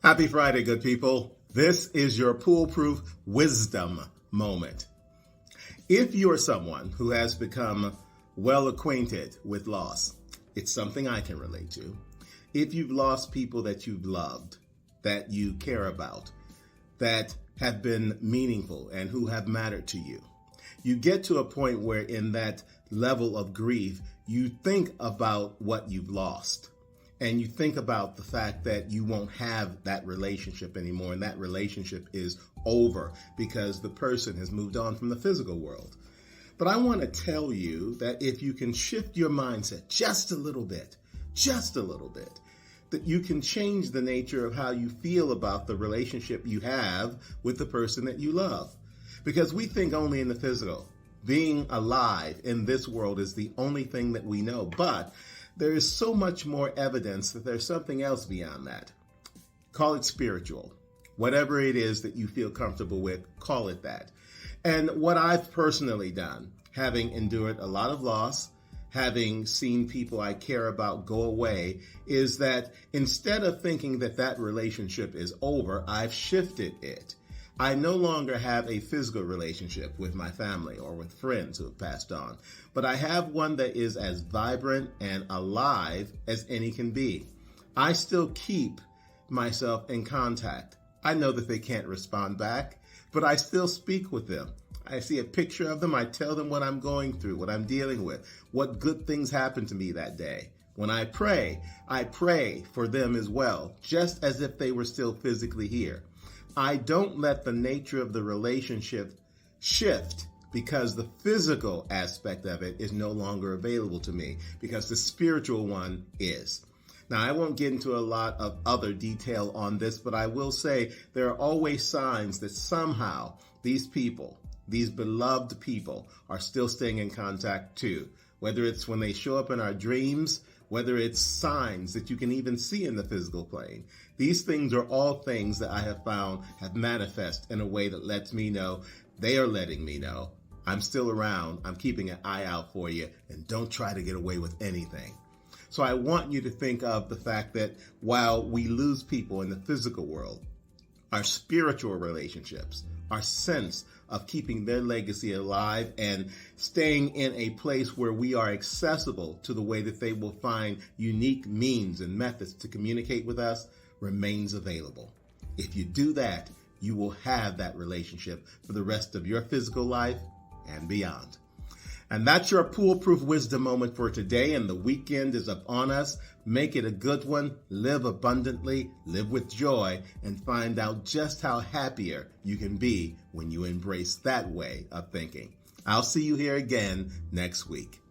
Happy Friday, good people. This is your PoolePRoof wisdom moment. If you're someone who has become well acquainted with loss, it's something I can relate to. If you've lost people that you've loved, that you care about, that have been meaningful and who have mattered to you, you get to a point where in that level of grief, you think about what you've lost. And you think about the fact that you won't have that relationship anymore, and that relationship is over because the person has moved on from the physical world. But I want to tell you that if you can shift your mindset just a little bit, that you can change the nature of how you feel about the relationship you have with the person that you love. Because we think only in the physical. Being alive in this world is the only thing that we know. But there is so much more evidence that there's something else beyond that. Call it spiritual. Whatever it is that you feel comfortable with, call it that. And what I've personally done, having endured a lot of loss, having seen people I care about go away, is that instead of thinking that that relationship is over, I've shifted it. I no longer have a physical relationship with my family or with friends who have passed on, but I have one that is as vibrant and alive as any can be. I still keep myself in contact. I know that they can't respond back, but I still speak with them. I see a picture of them. I tell them what I'm going through, what I'm dealing with, what good things happened to me that day. When I pray for them as well, just as if they were still physically here. I don't let the nature of the relationship shift because the physical aspect of it is no longer available to me, because the spiritual one is. Now, I won't get into a lot of other detail on this, but I will say there are always signs that somehow these people, these beloved people, are still staying in contact too. Whether it's when they show up in our dreams, whether it's signs that you can even see in the physical plane. These things are all things that I have found have manifest in a way that lets me know, they are letting me know, I'm still around, I'm keeping an eye out for you, and don't try to get away with anything. So I want you to think of the fact that while we lose people in the physical world, our spiritual relationships, our sense of keeping their legacy alive and staying in a place where we are accessible to the way that they will find unique means and methods to communicate with us remains available. If you do that, you will have that relationship for the rest of your physical life and beyond. And that's your PoolePRoof wisdom moment for today, and the weekend is upon us. Make it a good one, live abundantly, live with joy, and find out just how happier you can be when you embrace that way of thinking. I'll see you here again next week.